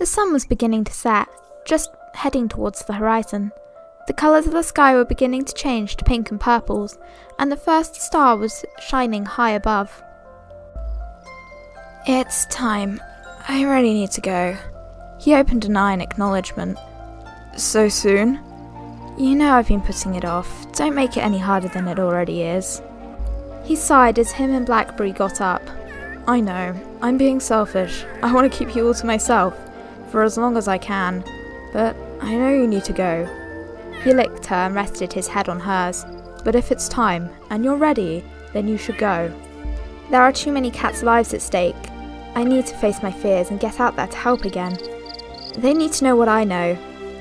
sun was beginning to set, just heading towards the horizon. The colours of the sky were beginning to change to pink and purples, and the first star was shining high above. It's time. I really need to go. He opened an eye in acknowledgement. So soon? You know I've been putting it off. Don't make it any harder than it already is. He sighed as him and Blackberry got up. I know. I'm being selfish. I want to keep you all to myself, for as long as I can. But I know you need to go. He licked her and rested his head on hers. But if it's time, and you're ready, then you should go. There are too many cats' lives at stake. I need to face my fears and get out there to help again. They need to know what I know.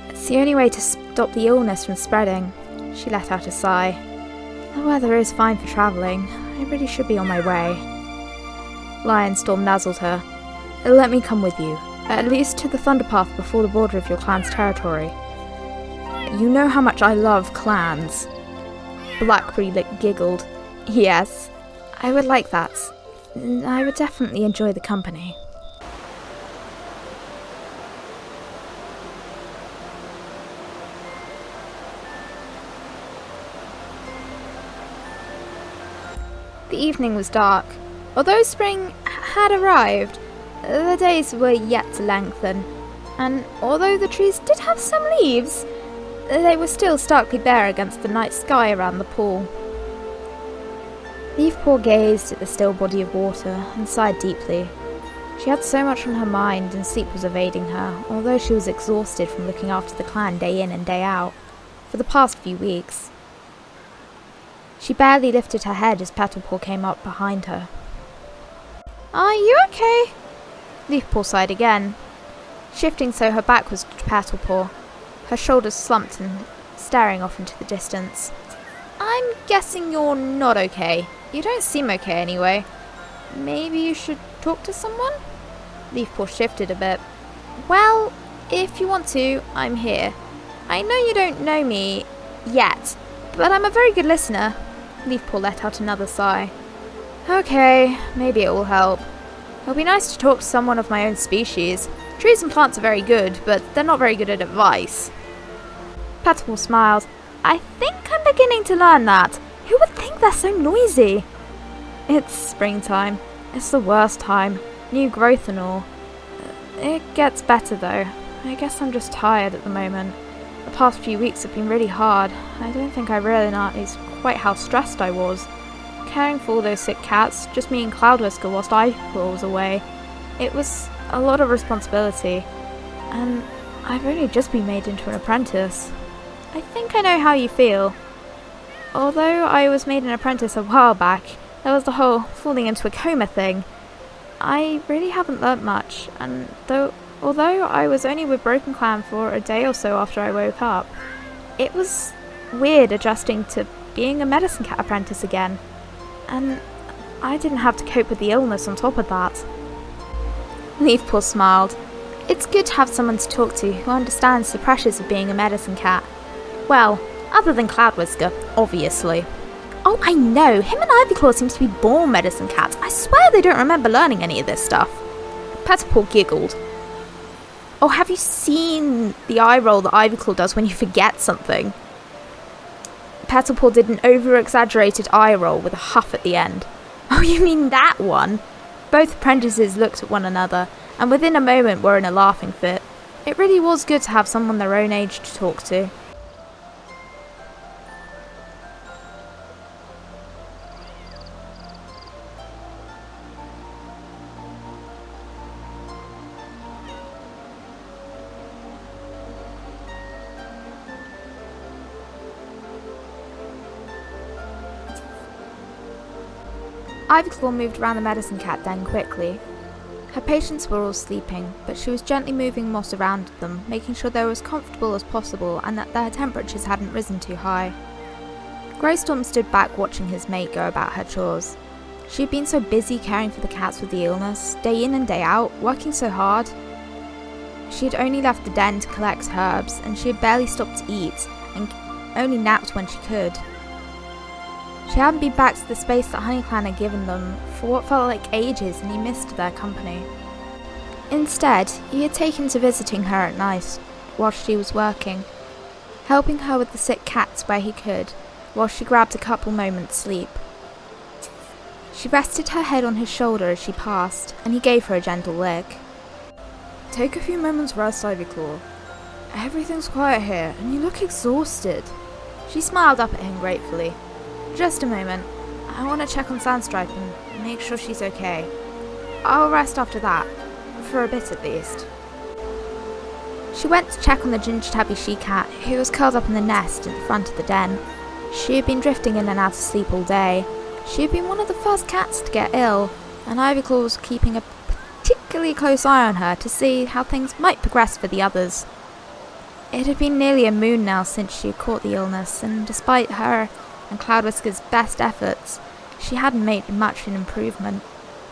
It's the only way to stop the illness from spreading. She let out a sigh. The weather is fine for travelling. I really should be on my way. Lionstorm nuzzled her. Let me come with you, at least to the Thunderpath before the border of your clan's territory. You know how much I love clans. Blackberry giggled. Yes, I would like that. I would definitely enjoy the company. The evening was dark. Although spring had arrived, the days were yet to lengthen, and although the trees did have some leaves, they were still starkly bare against the night sky around the pool. Leafpaw gazed at the still body of water and sighed deeply. She had so much on her mind and sleep was evading her, although she was exhausted from looking after the clan day in and day out, for the past few weeks. She barely lifted her head as Petalpaw came up behind her. Are you okay? Leafpaw sighed again, shifting so her back was to Petalpaw, her shoulders slumped and staring off into the distance. I'm guessing you're not okay. You don't seem okay anyway. Maybe you should talk to someone? Leafpaw shifted a bit. Well, if you want to, I'm here. I know you don't know me yet, but I'm a very good listener. Leafpaw let out another sigh. Okay, maybe it will help. It'll be nice to talk to someone of my own species. Trees and plants are very good, but they're not very good at advice. Petalpaw smiled. I think I'm beginning to learn that. Who would think they're so noisy? It's springtime. It's the worst time. New growth and all. It gets better though. I guess I'm just tired at the moment. The past few weeks have been really hard. I don't think I realised quite how stressed I was. Caring for all those sick cats, just me and Cloudwhisker whilst Ivyclaw was away. It was a lot of responsibility. And I've only just been made into an apprentice. I think I know how you feel. Although I was made an apprentice a while back, there was the whole falling into a coma thing. I really haven't learnt much, and although I was only with Broken Clan for a day or so after I woke up, it was weird adjusting to being a medicine cat apprentice again, and I didn't have to cope with the illness on top of that. Leafpaw smiled. It's good to have someone to talk to who understands the pressures of being a medicine cat. Well, other than Cloudwhisker, obviously. Oh, I know, him and Ivyclaw seem to be born medicine cats. I swear they don't remember learning any of this stuff. Petalpaw giggled. Oh, have you seen the eye roll that Ivyclaw does when you forget something? Petalpaw did an over-exaggerated eye roll with a huff at the end. Oh, you mean that one? Both apprentices looked at one another, and within a moment were in a laughing fit. It really was good to have someone their own age to talk to. Ivyclaw moved around the medicine cat den quickly. Her patients were all sleeping, but she was gently moving moss around them, making sure they were as comfortable as possible and that their temperatures hadn't risen too high. Greystorm stood back watching his mate go about her chores. She had been so busy caring for the cats with the illness, day in and day out, working so hard. She had only left the den to collect herbs, and she had barely stopped to eat, and only napped when she could. She hadn't been back to the space that HoneyClan had given them for what felt like ages, and he missed their company. Instead, he had taken to visiting her at night, while she was working, helping her with the sick cats where he could, while she grabbed a couple moments' sleep. She rested her head on his shoulder as she passed, and he gave her a gentle lick. Take a few moments rest, Ivyclaw. Everything's quiet here, and you look exhausted. She smiled up at him gratefully. Just a moment. I want to check on Sandstripe and make sure she's okay. I'll rest after that. For a bit at least. She went to check on the ginger tabby she-cat, who was curled up in the nest at the front of the den. She had been drifting in and out of sleep all day. She had been one of the first cats to get ill, and Ivyclaw was keeping a particularly close eye on her to see how things might progress for the others. It had been nearly a moon now since she had caught the illness, and despite her and Cloudwhisker's best efforts, she hadn't made much of an improvement.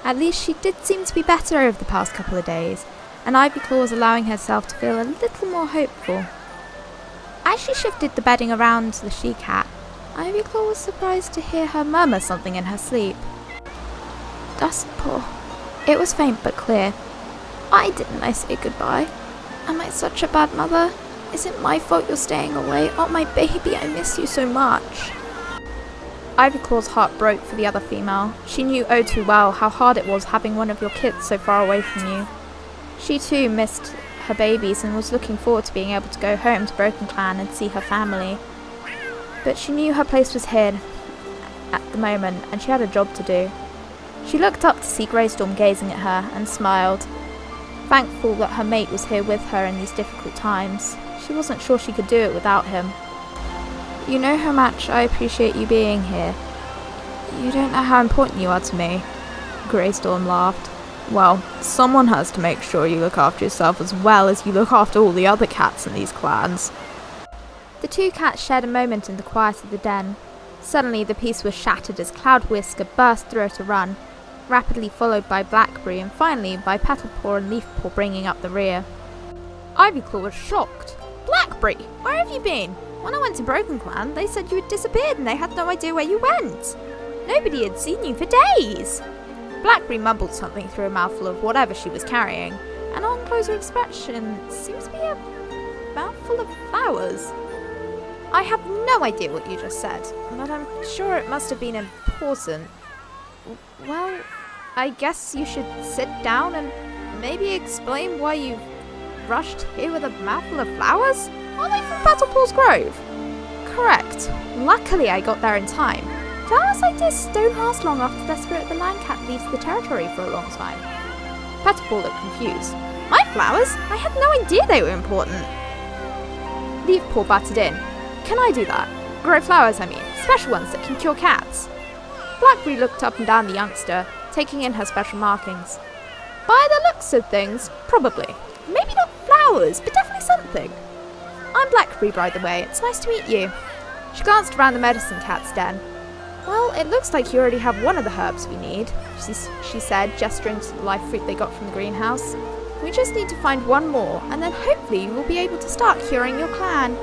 At least she did seem to be better over the past couple of days, and Ivyclaw was allowing herself to feel a little more hopeful. As she shifted the bedding around the she-cat, Ivyclaw was surprised to hear her murmur something in her sleep. Dustpaw. It was faint but clear. Why didn't I say goodbye? Am I such a bad mother? Is it my fault you're staying away? Oh, my baby, I miss you so much. Ivyclaw's heart broke for the other female. She knew oh too well how hard it was having one of your kids so far away from you. She too missed her babies and was looking forward to being able to go home to Broken Clan and see her family. But she knew her place was here at the moment, and she had a job to do. She looked up to see Greystorm gazing at her and smiled, thankful that her mate was here with her in these difficult times. She wasn't sure she could do it without him. You know how much I appreciate you being here. You don't know how important you are to me. Greystorm laughed. Well, someone has to make sure you look after yourself as well as you look after all the other cats in these clans. The two cats shared a moment in the quiet of the den. Suddenly the peace was shattered as Cloudwhisker burst through at a run, rapidly followed by Blackberry and finally by Petalpaw and Leafpaw bringing up the rear. Ivyclaw was shocked. Blackberry, where have you been? When I went to Broken Clan, they said you had disappeared and they had no idea where you went. Nobody had seen you for days. Blackberry mumbled something through a mouthful of whatever she was carrying, and on closer inspection, seems to be a mouthful of flowers. I have no idea what you just said, but I'm sure it must have been important. Well, I guess you should sit down and maybe explain why you've rushed here with a mouthful of flowers? Are they from Petalpaw's Grove? Correct. Luckily I got there in time. Flowers like this don't last long after the spirit of the land cat leaves the territory for a long time. Petalpaw looked confused. My flowers? I had no idea they were important. Leafpaw butted in. Can I do that? Grow flowers, I mean. Special ones that can cure cats. Blackberry looked up and down the youngster, taking in her special markings. By the looks of things, probably. Maybe not flowers, but definitely something. I'm Blackberry, by the way. It's nice to meet you. She glanced around the medicine cat's den. Well, it looks like you already have one of the herbs we need, she said, gesturing to the live fruit they got from the greenhouse. We just need to find one more, and then hopefully you will be able to start curing your clan.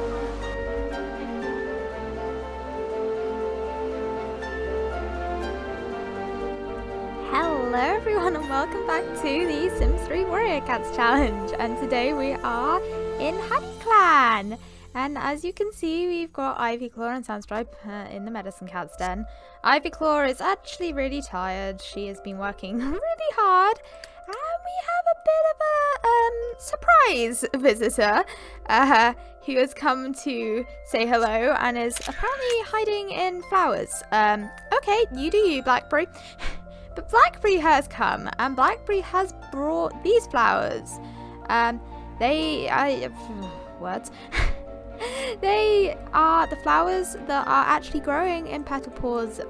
Hello everyone and welcome back to the Sims 3 Warrior Cats Challenge, and today we are in Honey Clan. And as you can see, we've got Ivyclaw and Sandstripe in the medicine cat's den. Ivyclaw is actually really tired. She has been working really hard. And we have a bit of a surprise visitor who has come to say hello and is apparently hiding in flowers. Okay, you do you, Blackberry. But Blackberry has come, and Blackberry has brought these flowers. Words. They are the flowers that are actually growing in Petalpaw's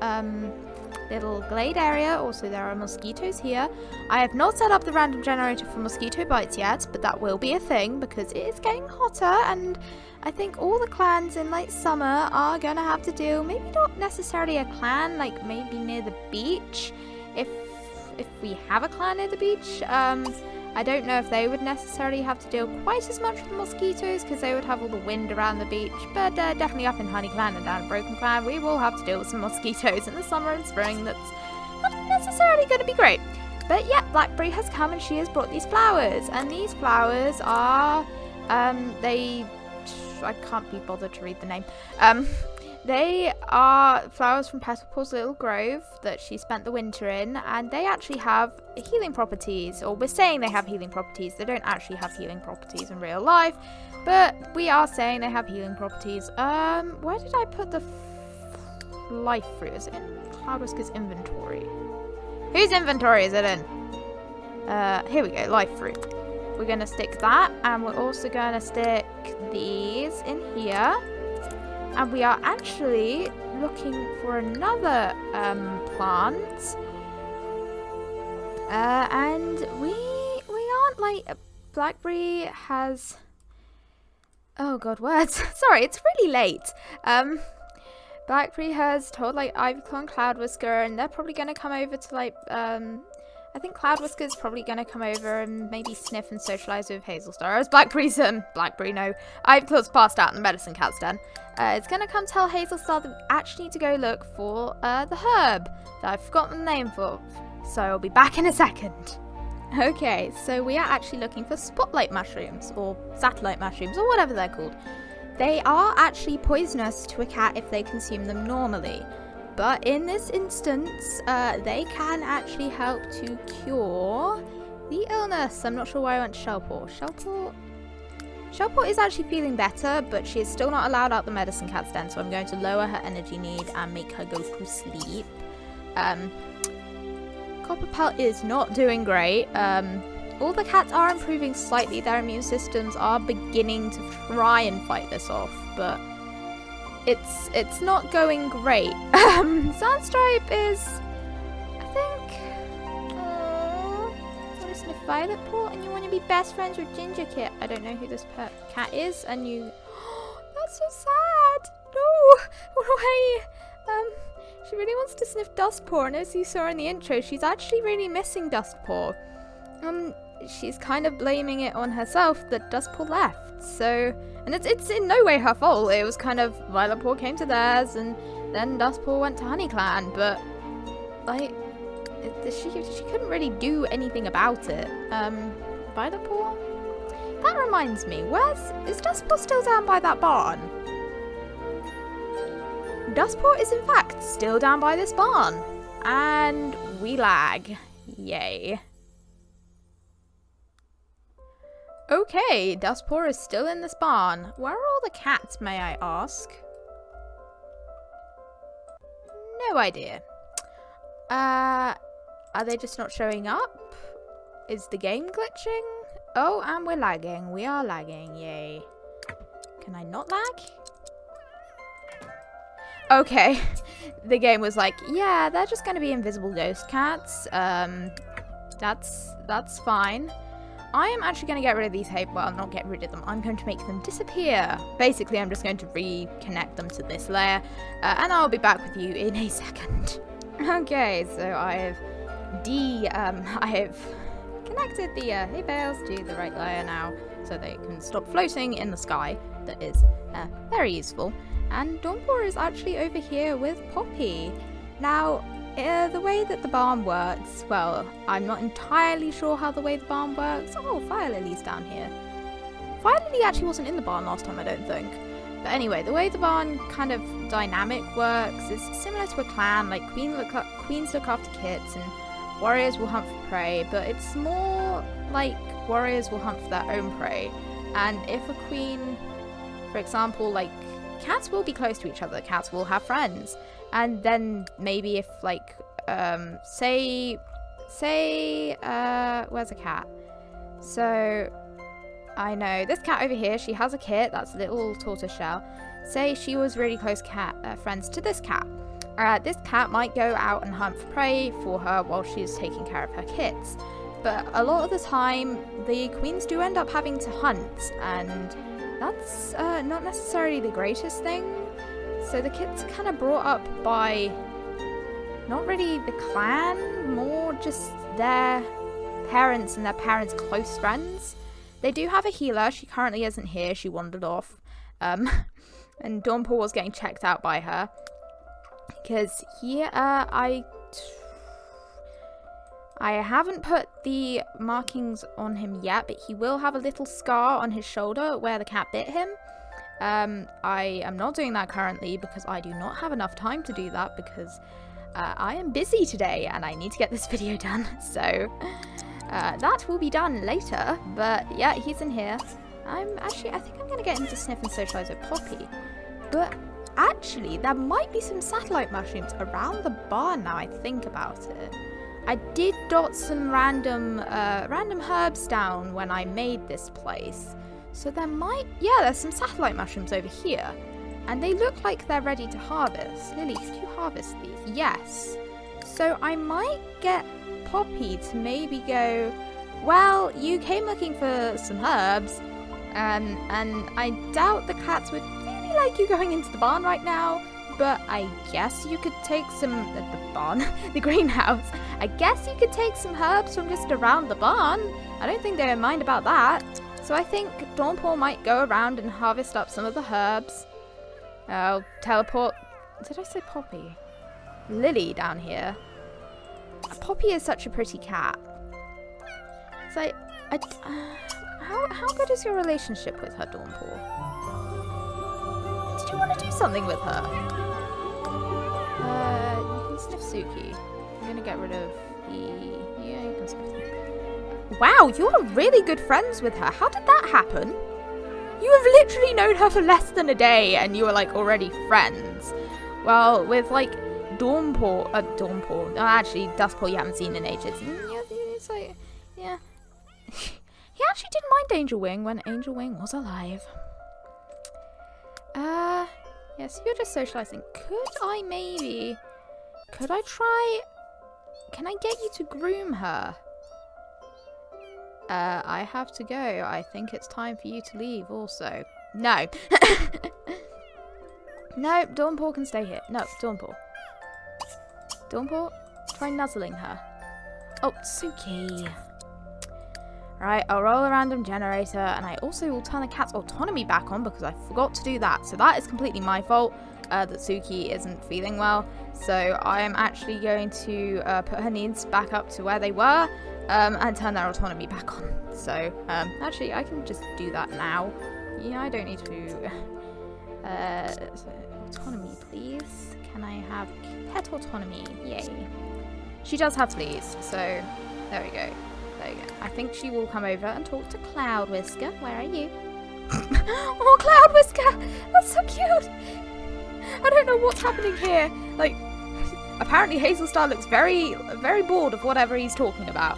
little glade area. Also, there are mosquitoes here. I have not set up the random generator for mosquito bites yet, but that will be a thing because it is getting hotter, and I think all the clans in like summer are going to have to deal, maybe not necessarily a clan, like maybe near the beach. If we have a clan near the beach, I don't know if they would necessarily have to deal quite as much with the mosquitoes because they would have all the wind around the beach, but definitely up in Honey Clan and down in Broken Clan we will have to deal with some mosquitoes in the summer and spring. That's not necessarily going to be great. But yeah, Blackberry has come and she has brought these flowers. And these flowers are, I can't be bothered to read the name. They are flowers from Petalpaw's little grove that she spent the winter in, and they actually have healing properties, or we're saying they have healing properties. They don't actually have healing properties in real life, but we are saying they have healing properties. Where did I put the life fruit? Is it in Cloudwhisker's inventory? Whose inventory is it in? Here we go, life fruit. We're going to stick that, and we're also going to stick these in here. And we are actually looking for another plant. And we aren't like... Blackberry has... Oh god, words. Sorry, it's really late. Blackberry has told like Ivyclaw and Cloudwhisker, and they're probably going to come over to like... I think Cloudwhisker's probably going to come over and maybe sniff and socialise with Hazelstar. As Blackberry's, Ivyclaw's passed out in the medicine cat's den. It's going to come tell Hazelstar that we actually need to go look for the herb that I've forgotten the name for. So I'll be back in a second. Okay, so we are actually looking for spotlight mushrooms, or satellite mushrooms, or whatever they're called. They are actually poisonous to a cat if they consume them normally. But in this instance, they can actually help to cure the illness. I'm not sure why I went to Shellpaw. Shellpaw is actually feeling better, but she is still not allowed out the medicine cat's den, so I'm going to lower her energy need and make her go to sleep. Copperpelt is not doing great. All the cats are improving slightly. Their immune systems are beginning to try and fight this off, but it's not going great. Sandstripe is, I think, want to sniff Violet Paw, and you want to be best friends with Ginger Kit. I don't know who this cat is, and you... That's so sad. No, why? She really wants to sniff Dustpaw, and as you saw in the intro, she's actually really missing Dustpaw. She's kind of blaming it on herself that Dustpaw left. So, and it's in no way her fault. It was kind of Violet Paw came to theirs, and then Dustpaw went to HoneyClan. But like, she couldn't really do anything about it. Violet Paw. That reminds me, is Dustpaw still down by that barn? Dustpaw is in fact still down by this barn, and we lag. Yay. Okay, Dustpaw is still in this barn. Where are all the cats, may I ask? No idea. Are they just not showing up? Is the game glitching? Oh, and we're lagging. We are lagging, yay. Can I not lag? Okay, the game was like, yeah, they're just going to be invisible ghost cats. That's fine. I am actually going to get rid of these well, not get rid of them. I'm going to make them disappear. Basically, I'm just going to reconnect them to this layer, and I'll be back with you in a second. Okay, so I have connected the hay bales to the right layer now, so they can stop floating in the sky. That is very useful. And Dawnpaw is actually over here with Poppy. Now, the way that the barn works, well, I'm not entirely sure how the way the barn works. Oh, Fire Lily's down here. Fire Lily actually wasn't in the barn last time, I don't think. But anyway, the way the barn kind of dynamic works is similar to a clan. Like, queens look after kits and warriors will hunt for prey, but it's more like warriors will hunt for their own prey. And if a queen, for example, like, cats will be close to each other, cats will have friends. And then maybe if, like, say, where's a cat? So, I know, this cat over here, she has a kit, that's a little tortoiseshell. Say she was really close friends to this cat. This cat might go out and hunt for prey for her while she's taking care of her kits. But a lot of the time, the queens do end up having to hunt, and that's not necessarily the greatest thing. So the kits are kind of brought up by not really the clan, more just their parents and their parents' close friends. They do have a healer. She currently isn't here. She wandered off. And Dawnpaw was getting checked out by her. Because here, I haven't put the markings on him yet, but he will have a little scar on his shoulder where the cat bit him. I am not doing that currently because I do not have enough time to do that because I am busy today and I need to get this video done. So that will be done later, but yeah, he's in here. I think I'm going to get him to sniff and socialise with Poppy. But actually, there might be some satellite mushrooms around the barn now I think about it. I did dot some random herbs down when I made this place. So there's some satellite mushrooms over here. And they look like they're ready to harvest. Lily, could you harvest these? Yes. So I might get Poppy to maybe go, well, you came looking for some herbs. And I doubt the cats would really like you going into the barn right now. But I guess you could take the greenhouse. I guess you could take some herbs from just around the barn. I don't think they would mind about that. So I think Dawnpaw might go around and harvest up some of the herbs. I'll teleport. Did I say Poppy? Lily down here. Poppy is such a pretty cat. It's like, how good is your relationship with her, Dawnpaw? Did you want to do something with her? You can sniff Suki. I'm gonna get rid of yeah, you can sniff them. Wow, you're really good friends with her. How did that happen? You have literally known her for less than a day and you were like already friends. Well, with like Dawnpaw, actually Dustpaw you haven't seen in ages. Yeah, it's like, yeah. He actually didn't mind Angel Wing when Angel Wing was alive. Yeah, so you're just socializing. Can I get you to groom her? I have to go. I think it's time for you to leave also. No. No, Dawnpaw can stay here. No, Dawnpaw. Dawnpaw, try nuzzling her. Oh, Suki. Right, I'll roll a random generator, and I also will turn the cat's autonomy back on because I forgot to do that. So that is completely my fault, that Suki isn't feeling well. So I am actually going to put her needs back up to where they were, and turn their autonomy back on. So, actually, I can just do that now. Yeah, I don't need to... so, autonomy, please. Can I have pet autonomy? Yay. She does have fleas, so there we go. There you go. I think she will come over and talk to Cloud Whisker. Where are you? Oh, Cloud Whisker! That's so cute! I don't know what's happening here. Like, apparently Hazelstar looks very, very bored of whatever he's talking about.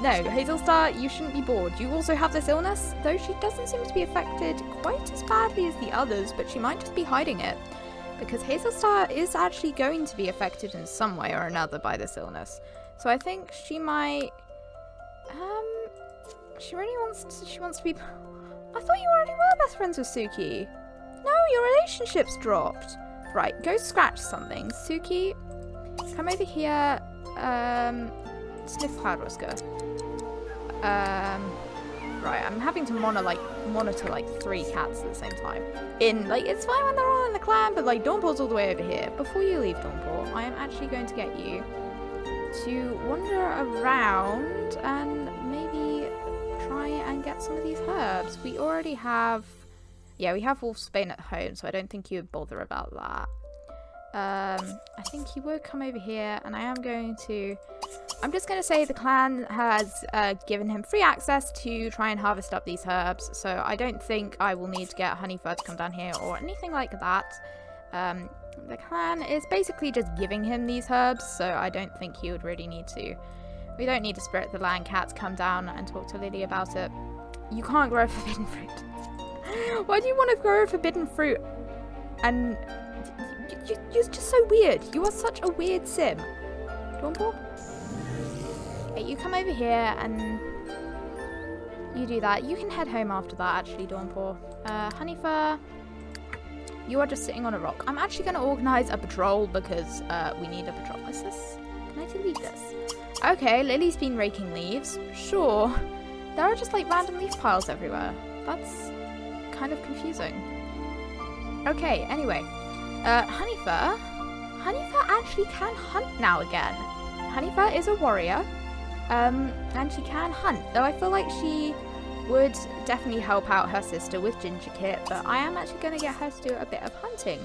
No, Hazelstar, you shouldn't be bored. You also have this illness, though she doesn't seem to be affected quite as badly as the others, but she might just be hiding it. Because Hazelstar is actually going to be affected in some way or another by this illness. So I think she might... she wants to be... I thought you already were best friends with Suki. No, your relationship's dropped. Right, go scratch something. Suki, come over here. Sniff Cloud Whisker. Right, I'm having to monitor like 3 cats at the same time. It's fine when they're all in the clan, but like Dawnpaw's all the way over here. Before you leave, Dawnpaw, I am actually going to get you to wander around and maybe try and get some of these herbs. We already have... Yeah, we have Wolfsbane at home, so I don't think you would bother about that. I think he would come over here, and I'm just going to say the clan has given him free access to try and harvest up these herbs, so I don't think I will need to get Honeyfur to come down here or anything like that. The clan is basically just giving him these herbs, so I don't think he would really need to. We don't need to Spirit the Land Cat to come down and talk to Lily about it. You can't grow forbidden fruit. Why do you want to grow forbidden fruit? And you're just so weird. You are such a weird sim. Dawnpaw? Okay, you come over here and you do that. You can head home after that, actually, Dawnpaw. Honeyfur, you are just sitting on a rock. I'm actually going to organise a patrol because we need a patrol. Is this... Can I delete this? Okay, Lily's been raking leaves. Sure. There are just like random leaf piles everywhere. That's kind of confusing. Okay, anyway. Honeyfur actually can hunt now again. Honeyfur is a warrior. And she can hunt, though I feel like she would definitely help out her sister with Ginger Kit, but I am actually going to get her to do a bit of hunting.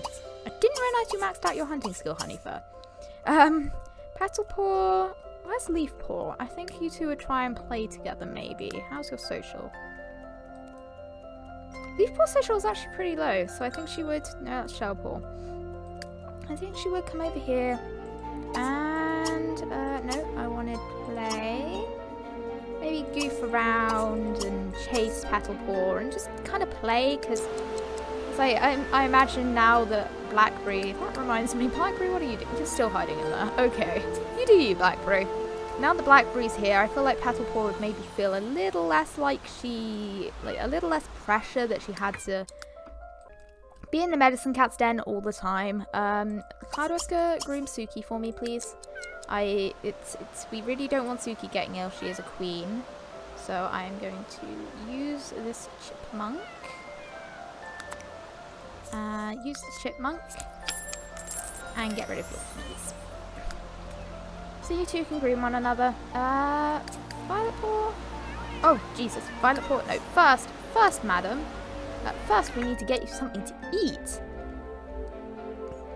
I didn't realise you maxed out your hunting skill, Honeyfur. Petalpaw, where's Leafpaw? I think you two would try and play together, maybe. How's your social? Leafpaw's social is actually pretty low, so I think she would, no, that's Shellpaw. I think she would come over here and, no, I wanted play. Maybe goof around and chase Petalpaw and just kind of play, because I imagine now that Blackberry, that reminds me, Blackberry, what are you doing? You're still hiding in there. Okay, you do you, Blackberry. Now that Blackberry's here, I feel like Petalpaw would maybe feel a little less like a little less pressure that she had to be in the medicine cat's den all the time. Cloudwhisker, groom Suki for me, please. We really don't want Suki getting ill. She is a queen. So I am going to use this chipmunk. Use this chipmunk. And get rid of your fleas. So you two can groom one another. Violetpaw? Oh, Jesus. Violetpaw. No, first, madam. First, we need to get you something to eat.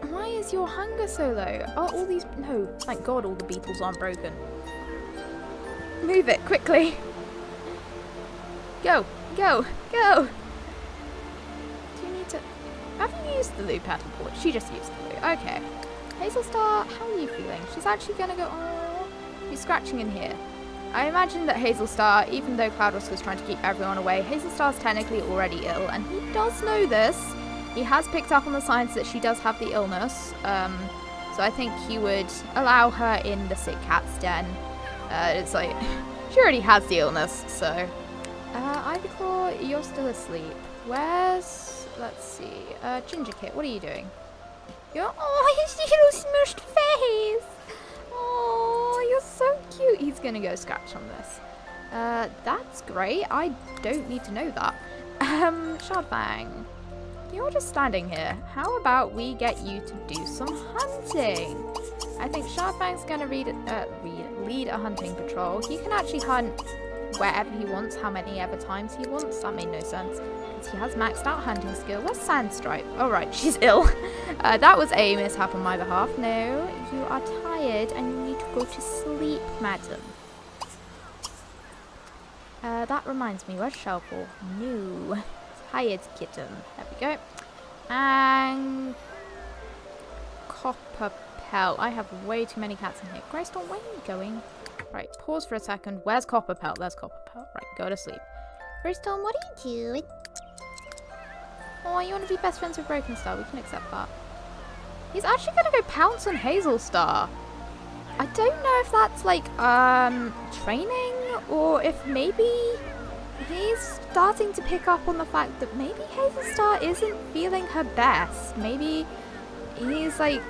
Why is your hunger so low? Are all these... No, thank God all the beetles aren't broken. Move it, quickly. Go, go, go. Do you need to... Have you used the loo, Petalpaw? She just used the loo. Okay. Hazelstar, how are you feeling? She's actually going to go... Oh, she's scratching in here. I imagine that Hazelstar, even though Cloudwhisker was trying to keep everyone away, Hazelstar's technically already ill, and he does know this. He has picked up on the signs that she does have the illness, so I think he would allow her in the sick cat's den. It's like, she already has the illness, so... Ivyclaw, you're still asleep. Where's... Let's see. Ginger Kit, what are you doing? Oh, his little smushed face! Oh, you're so cute. He's gonna go scratch on this. That's great. I don't need to know that. Shardfang, you're just standing here. How about we get you to do some hunting? I think Shardfang's gonna lead a hunting patrol. He can actually hunt wherever he wants, how many ever times he wants. That made no sense. He has maxed out hunting skill. Where's Sandstripe? Oh right, she's ill. That was a mishap on my behalf. No, you are tired and you need to go to sleep, madam. That reminds me, where's Shellpaw? No. Tired kitten. There we go. And... Copperpelt. I have way too many cats in here. Greystone, where are you going? Right, pause for a second. Where's Copperpelt? There's Copperpelt. Right, go to sleep. Greystone, what are you doing? Oh, you want to be best friends with Broken Star? We can accept that. He's actually going to go pounce on Hazelstar. I don't know if that's like, training, or if maybe he's starting to pick up on the fact that maybe Hazelstar isn't feeling her best. Maybe he's like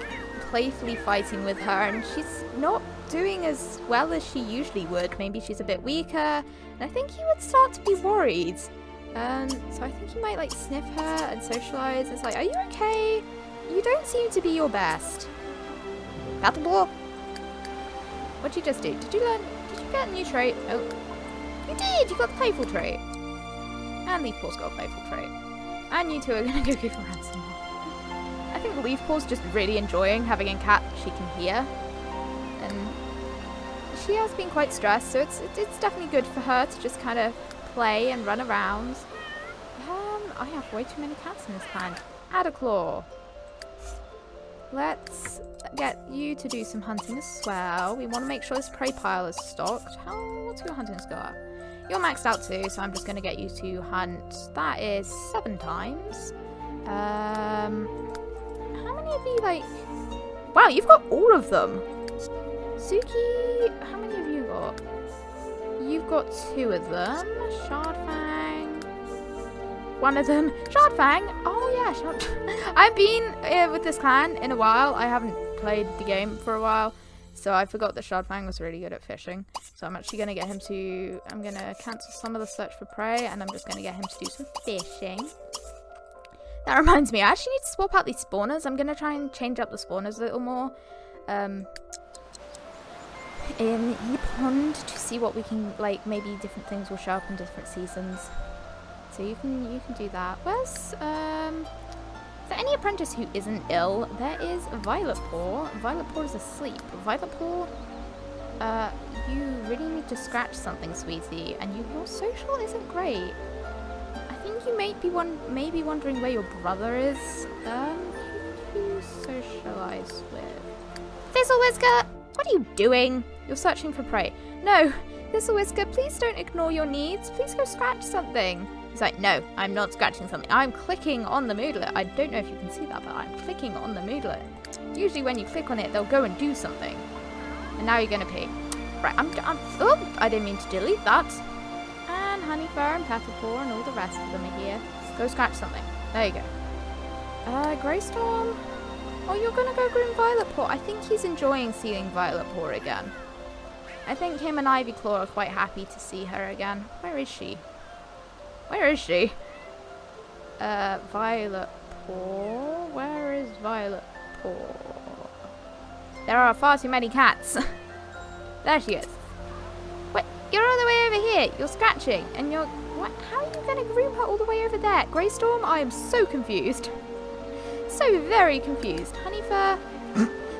playfully fighting with her and she's not doing as well as she usually would. Maybe she's a bit weaker, and I think he would start to be worried. So I think you might like sniff her and socialize. It's like, are you okay? You don't seem to be your best. Petalpaw? What'd you just do? Did you get a new trait? Oh. You did! You got the playful trait. And Leafpaw's got a playful trait. And you two are gonna go give her ransom. I think Leafpaw's just really enjoying having a cat she can hear. And she has been quite stressed, so it's definitely good for her to just kind of play and run around. I have way too many cats in this clan. Add a claw. Let's get you to do some hunting as well. We want to make sure this prey pile is stocked. What's your hunting skill at? You're maxed out too, so I'm just going to get you to hunt. That is 7 times. How many of you like... Wow, you've got all of them. Suki, how many have you got? You've got 2 of them. Shardfang. 1 of them. Shardfang. Oh yeah, Shardfang. I've been with this clan in a while. I haven't played the game for a while, so I forgot that Shardfang was really good at fishing. So I'm actually going to get him to... I'm going to cancel some of the search for prey, and I'm just going to get him to do some fishing. That reminds me, I actually need to swap out these spawners. I'm going to try and change up the spawners a little more. in the pond to see what we can, like, maybe different things will show up in different seasons. So you can do that. Where's, is there any apprentice who isn't ill? There is Violetpaw. Violetpaw is asleep. Violetpaw, you really need to scratch something, sweetie, and your social isn't great. I think you may be wondering where your brother is. Who do you socialize with? Thistlewhisker! What are you doing? You're searching for prey. No, Thistlewhisker, please don't ignore your needs. Please go scratch something. He's like, no, I'm not scratching something. I'm clicking on the moodlet. I don't know if you can see that, but I'm clicking on the moodlet. Usually when you click on it, they'll go and do something. And now you're going to pee. Right, oh, I didn't mean to delete that. And Honeyfur and Pepperpaw and all the rest of them are here. Go scratch something. There you go. Greystorm? Oh, you're going to go groom Violetpaw. I think he's enjoying seeing Violetpaw again. I think him and Ivyclaw are quite happy to see her again. Where is she? Where is she? Violetpaw. Where is Violetpaw? There are far too many cats. There she is. Wait, you're all the way over here. You're scratching, and you're... What? How are you going to groom her all the way over there? Greystorm, I am so confused. So very confused. Honeyfur.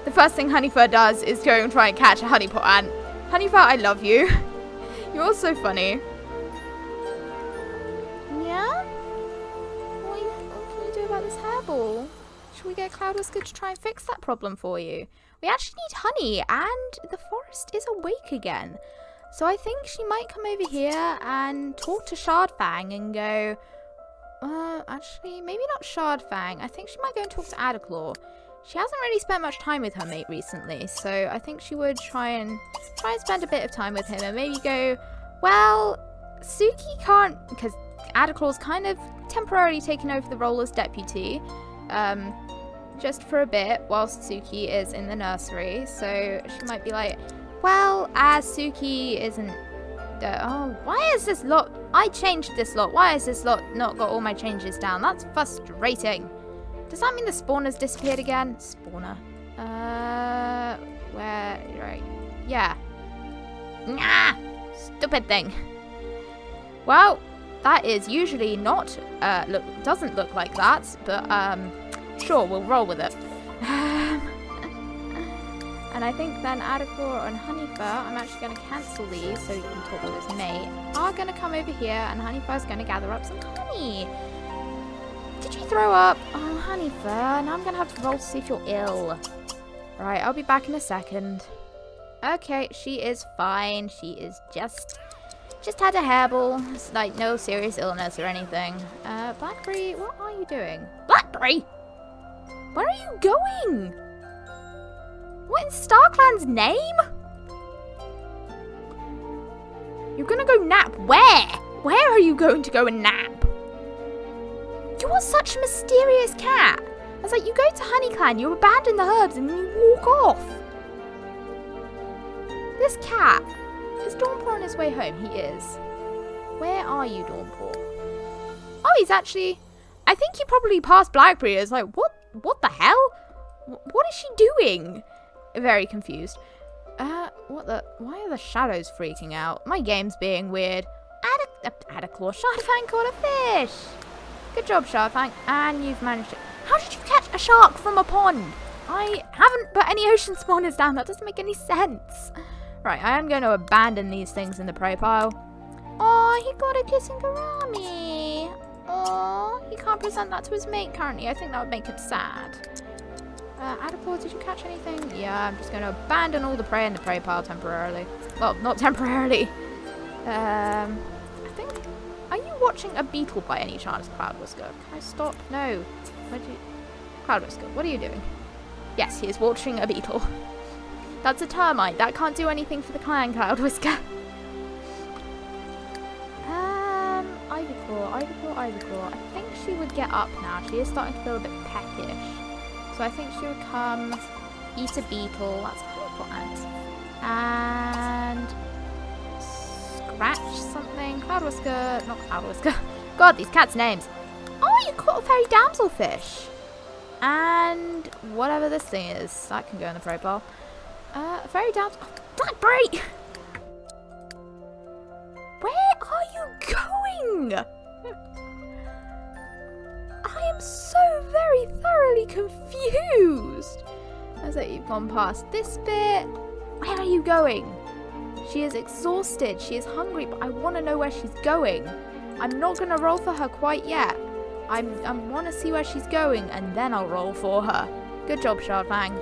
The first thing Honeyfur does is go and try and catch a honeypot ant. Honeyfur, I love you. You're all so funny. Yeah? What can you do about this hairball? Should we get Cloudwhisker to try and fix that problem for you? We actually need honey, and the forest is awake again. So I think she might come over here and talk to Shardfang and go... actually, maybe not Shardfang. I think she might go and talk to Adaclaw. She hasn't really spent much time with her mate recently, so I think she would try and spend a bit of time with him and maybe go, well, Suki can't, because Adaclaw's kind of temporarily taken over the role as deputy, just for a bit whilst Suki is in the nursery. So she might be like, well, as Suki isn't, oh, why is this lot, I changed this lot, why has this lot not got all my changes down? That's frustrating. Does that mean the spawner's disappeared again? Spawner. Where, right, yeah. Nah, stupid thing. Well, that is usually not, doesn't look like that, but, sure, we'll roll with it. And I think then Adaclaw and Honeyfur, I'm actually going to cancel these so he can talk to his mate, are going to come over here and Honeyfur's going to gather up some honey. Did you throw up? Oh, Honeyfur, now I'm going to have to roll to see if you're ill. Right, I'll be back in a second. Okay, she is fine. She is just had a hairball. It's like no serious illness or anything. Blackberry, what are you doing? Blackberry! Where are you going? What in StarClan's name? You're gonna go nap where? Where are you going to go and nap? You are such a mysterious cat. I was like, you go to HoneyClan, you abandon the herbs, and you walk off. This cat. Is Dawnpaw on his way home? He is. Where are you, Dawnpaw? Oh, he's actually... I think he probably passed Blackberry. It's like, what the hell? What is she doing? Very confused. Why are the shadows freaking out? My game's being weird. Adaclaw, Shardfang caught a fish. Good job, Shardfang. And you've managed to... How did you catch a shark from a pond? I haven't put any ocean spawners down. That doesn't make any sense. Right, I am going to abandon these things in the prey pile. Oh, he got a kissing gourami. Oh, he can't present that to his mate currently. I think that would make him sad. Adaclaw, did you catch anything? Yeah, I'm just going to abandon all the prey in the prey pile temporarily. Well, not temporarily. I think... Are you watching a beetle by any chance, Cloudwhisker? Can I stop? No. Cloudwhisker, what are you doing? Yes, he is watching a beetle. That's a termite. That can't do anything for the clan, Cloudwhisker. Ivyclaw. I think she would get up now. She is starting to feel a bit peckish. So I think she would come, eat a beetle. That's a honeypot ant. And scratch something. Cloudwhisker. Not Cloudwhisker. God, these cats' names. Oh, you caught a fairy damselfish. And whatever this thing is. That can go in the prey pile. Fairy damsel... Blackberry! Where are you going? I am so very thoroughly confused. As that you've gone past this bit. Where are you going? She is exhausted. She is hungry, but I want to know where she's going. I'm not going to roll for her quite yet. I want to see where she's going, and then I'll roll for her. Good job, Shardfang.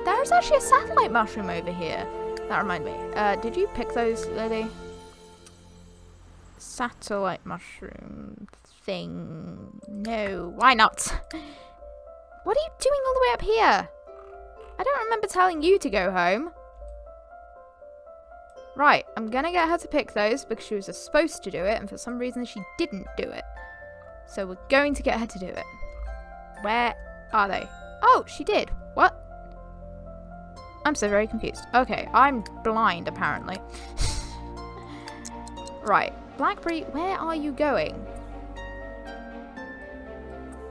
There's actually a satellite mushroom over here. That reminded me. Did you pick those, Lily? Satellite mushroom thing. No, why not? What are you doing all the way up here? I don't remember telling you to go home. Right, I'm gonna get her to pick those because she was supposed to do it, and for some reason she didn't do it. So we're going to get her to do it. Where are they? Oh, she did. What? I'm so very confused. Okay, I'm blind apparently. Right, Blackberry, where are you going?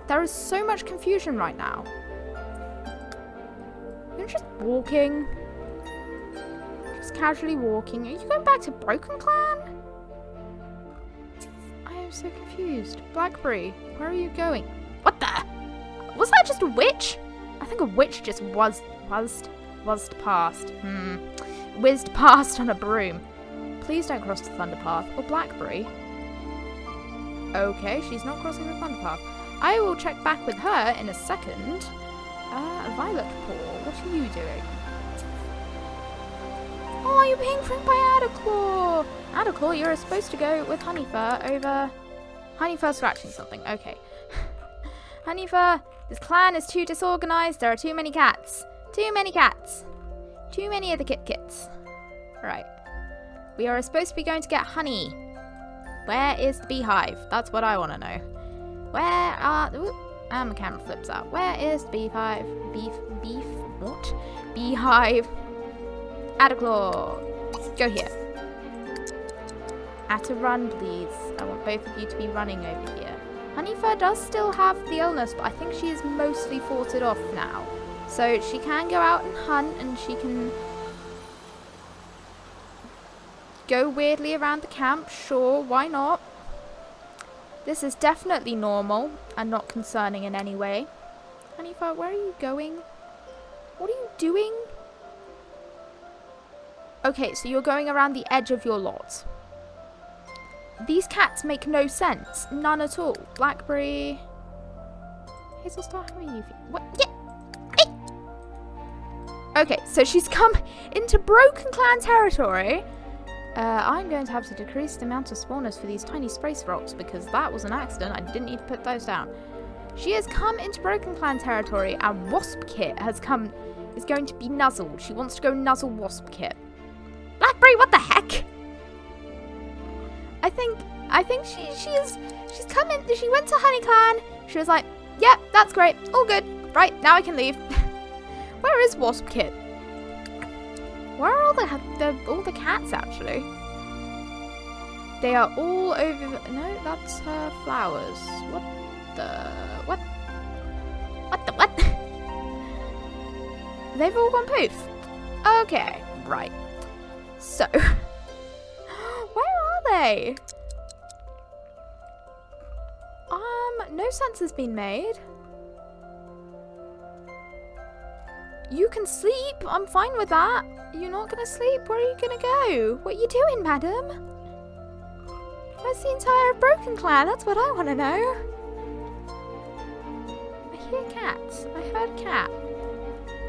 There is so much confusion right now. You're just walking. Just casually walking. Are you going back to Broken Clan? I am so confused. Blackberry, where are you going? What the? Was that just a witch? I think a witch just whizzed past. Whizzed past on a broom. Please don't cross the Thunderpath. Or Blackberry. Okay, she's not crossing the Thunderpath. I will check back with her in a second. Violet Paw, what are you doing? Oh, you're being framed by Adderclaw! Adderclaw, you're supposed to go with Honeyfur over... Honeyfur scratching something, okay. Honeyfur, this clan is too disorganized. There are too many cats. Too many cats. Too many of the kits. Right. We are supposed to be going to get honey. Where is the beehive? That's what I want to know. Where are... Ooh, and my camera flips out. Where is the beehive? Beef? What? Beehive. Adderclaw. Go here. At a run, please. I want both of you to be running over here. Honeyfur does still have the illness, but I think she is mostly fought it off now. So she can go out and hunt, and she can go weirdly around the camp. Sure, why not? This is definitely normal and not concerning in any way. Honeyfur, where are you going? What are you doing? Okay, so you're going around the edge of your lot. These cats make no sense. None at all. Blackberry. Hazelstar, how are you feeling? What? Yeah. Hey. Okay, so she's come into Broken Clan territory. I'm going to have to decrease the amount of spawners for these tiny space rocks because that was an accident. I didn't need to put those down. She has come into Broken Clan territory and Wasp Kit is going to be nuzzled. She wants to go nuzzle Wasp Kit. Blackberry, what the heck? I think she's come in. She went to Honey Clan. She was like, "Yep, that's great, all good. Right, now I can leave." Where is Wasp Kit? Where are all the cats actually? They are all over. No, that's her flowers. What the what? What the what? They've all gone poof. Okay, right. So. Where are they? No sense has been made. You can sleep. I'm fine with that. You're not gonna sleep. Where are you gonna go? What are you doing, madam? Where's the entire Broken Clan? That's what I want to know. I hear cats. I heard cat.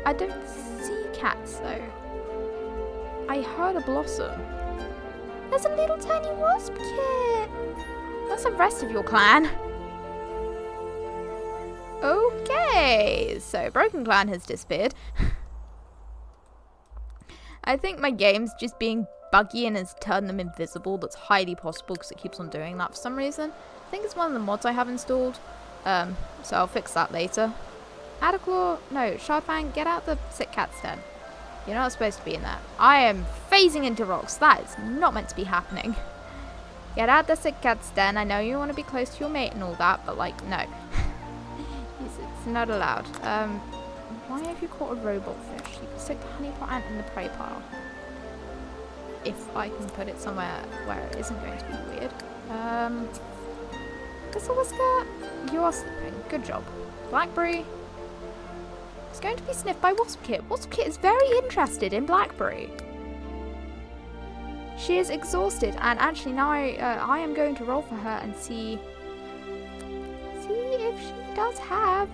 I don't see cats though. I heard a blossom. There's a little tiny wasp kit. That's the rest of your clan. Okay, so Broken Clan has disappeared. I think my game's just being buggy and has turned them invisible. That's highly possible because it keeps on doing that for some reason. I think it's one of the mods I have installed. So I'll fix that later. Adderclaw, no, Shardfang, get out the sick cat's den. You're not supposed to be in there. I am phasing into rocks. That is not meant to be happening. Get out the sick cat's den. I know you want to be close to your mate and all that, but like, no. It's not allowed. Why have you caught a robot fish? You can stick the honeypot ant in the prey pile. if I can put it somewhere where it isn't going to be weird. Thistle Whisker, you are sleeping. Good job. Blackberry is going to be sniffed by Waspkit. Waspkit is very interested in Blackberry. She is exhausted, and actually now I am going to roll for her and see if she does have.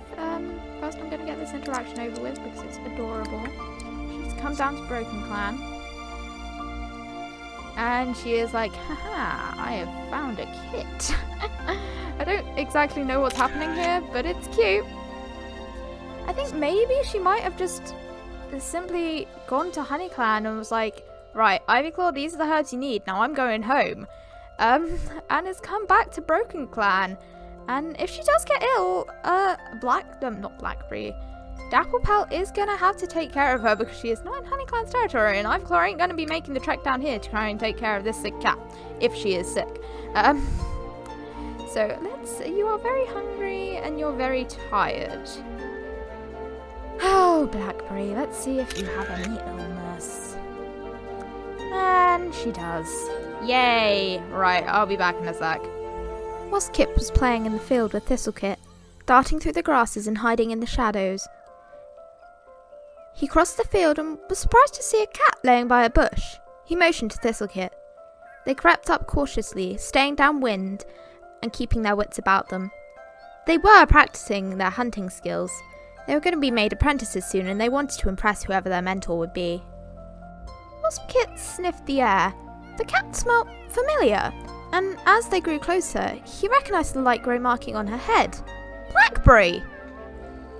First, I'm going to get this interaction over with because it's adorable. She's come down to Broken Clan, and she is like, haha, I have found a kit. I don't exactly know what's happening here, but it's cute. I think maybe she might have just simply gone to Honey Clan and was like, right, Ivyclaw, these are the herbs you need. Now I'm going home. And has come back to Broken Clan. And if she does get ill, not Blackberry, Dapplepelt is going to have to take care of her because she is not in Honey Clan's territory. And Ivyclaw ain't going to be making the trek down here to try and take care of this sick cat, if she is sick. So you are very hungry and you're very tired. Oh, Blackberry, let's see if you have any illness. And she does. Yay! Right, I'll be back in a sec. Whilst Kip was playing in the field with Thistlekit, darting through the grasses and hiding in the shadows, he crossed the field and was surprised to see a cat laying by a bush. He motioned to Thistlekit. They crept up cautiously, staying downwind and keeping their wits about them. They were practicing their hunting skills. They were going to be made apprentices soon, and they wanted to impress whoever their mentor would be. Waspkit sniffed the air. The cat smelt familiar, and as they grew closer, he recognised the light grey marking on her head. Blackberry!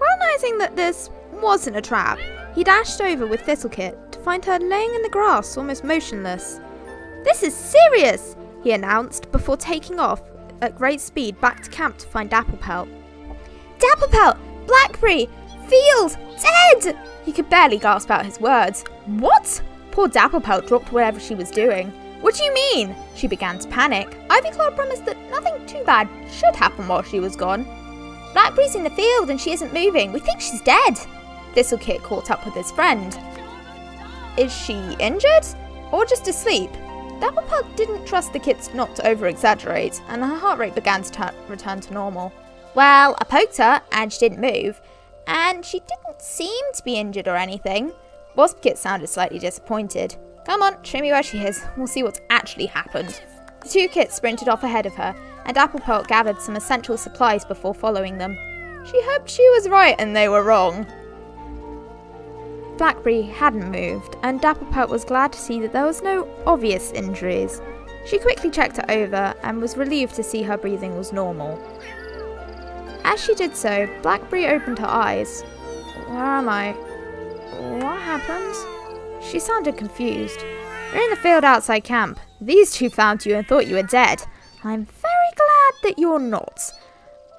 Realising that this wasn't a trap, he dashed over with Thistlekit to find her laying in the grass, almost motionless. "This is serious!" he announced before taking off at great speed back to camp to find Dapplepelt. "Dapplepelt! Blackberry! Field! Dead!" He could barely gasp out his words. "What?" Poor Dapplepelt dropped whatever she was doing. "What do you mean?" She began to panic. Ivyclaw promised that nothing too bad should happen while she was gone. "Blackberry's in the field and she isn't moving. We think she's dead." Thistlekit caught up with his friend. "Is she injured? Or just asleep?" Dapplepelt didn't trust the kids not to over-exaggerate, and her heart rate began to return to normal. "Well, I poked her, and she didn't move, and she didn't seem to be injured or anything." Waspkit sounded slightly disappointed. "Come on, show me where she is. We'll see what's actually happened." The two kits sprinted off ahead of her, and Dapplepelt gathered some essential supplies before following them. She hoped she was right and they were wrong. Blackberry hadn't moved, and Dapplepelt was glad to see that there was no obvious injuries. She quickly checked her over and was relieved to see her breathing was normal. As she did so, Blackberry opened her eyes. "Where am I? What happened?" She sounded confused. "You're in the field outside camp. These two found you and thought you were dead. I'm very glad that you're not.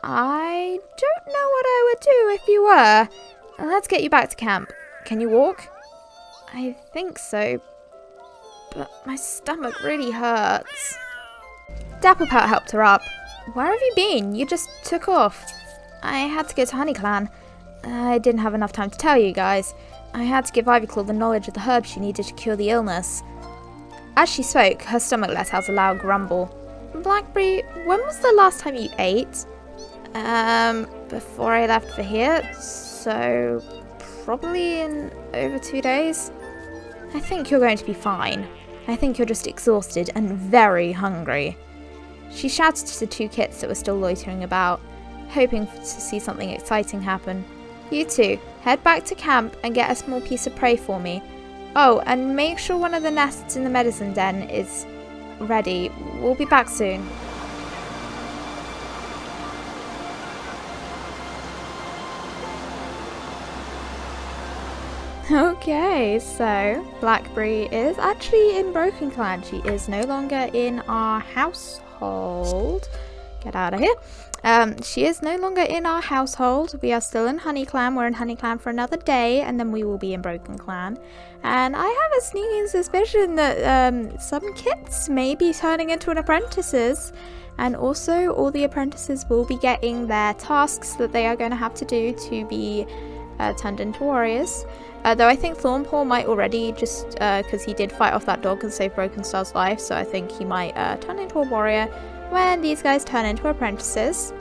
I don't know what I would do if you were. Let's get you back to camp. Can you walk?" "I think so, but my stomach really hurts." Dapplepelt helped her up. "Where have you been? You just took off." "I had to go to Honey Clan. I didn't have enough time to tell you guys. I had to give Ivyclaw the knowledge of the herbs she needed to cure the illness." As she spoke, her stomach let out a loud grumble. "Blackberry, when was the last time you ate?" Before I left for here, so probably in over 2 days. "I think you're going to be fine. I think you're just exhausted and very hungry." She shouted to the two kits that were still loitering about, hoping to see something exciting happen. "You two, head back to camp and get a small piece of prey for me. Oh, and make sure one of the nests in the medicine den is ready. We'll be back soon." Okay, so Blackberry is actually in Broken Clan. She is no longer in our household. Get out of here. She is no longer in our household. We are still in Honey Clan. We're in Honey Clan for another day, and then we will be in Broken Clan. And I have a sneaking suspicion that some kits may be turning into apprentices. And also, all the apprentices will be getting their tasks that they are going to have to do to be turned into warriors. Though I think Thornpaw might already just, because he did fight off that dog and save Broken Star's life, so I think he might turn into a warrior when these guys turn into apprentices.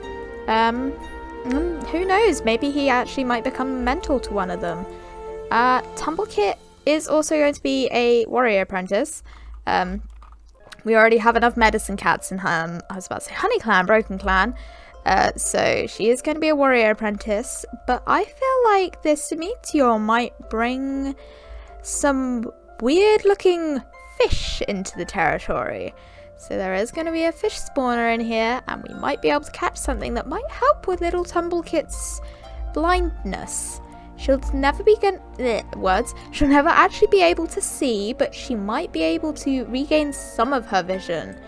Who knows, maybe he actually might become mentor to one of them. Tumbлекit is also going to be a warrior apprentice. We already have enough medicine cats in I was about to say Honey Clan, Broken Clan. So she is going to be a warrior apprentice, but I feel like this meteor might bring some weird looking fish into the territory. So there is going to be a fish spawner in here, and we might be able to catch something that might help with little Tumbлекit's blindness. She'll never be she'll never actually be able to see, but she might be able to regain some of her vision.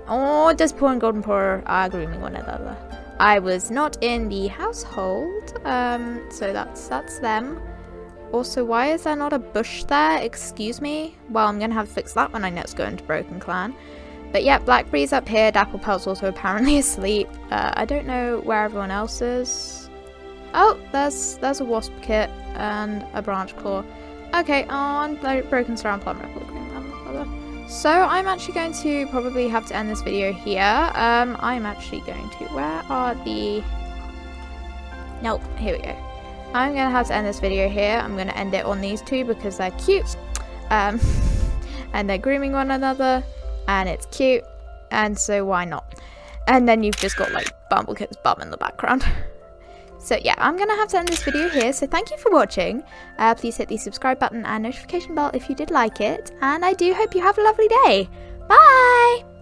Oh, does Paw and Golden Paw are grooming one another. I was not in the household, so that's them. Also, why is there not a bush there? Excuse me? Well, I'm gonna have to fix that when I next go into Broken Clan. But yeah, Blackberry's up here. Dapplepelt's also apparently asleep. I don't know where everyone else is. Oh, there's a wasp kit and a branch claw. Okay, on Broken Star and Plum Ripple. So I'm actually going to probably have to end this video here. I'm actually going to, where are the, nope, here we go. I'm going to have to end this video here. I'm going to end it on these two because they're cute. And they're grooming one another, and it's cute, and so why not? And then you've just got like Bumblecut's bum in the background. So yeah, I'm going to have to end this video here, so thank you for watching. Please hit the subscribe button and notification bell if you did like it, and I do hope you have a lovely day. Bye!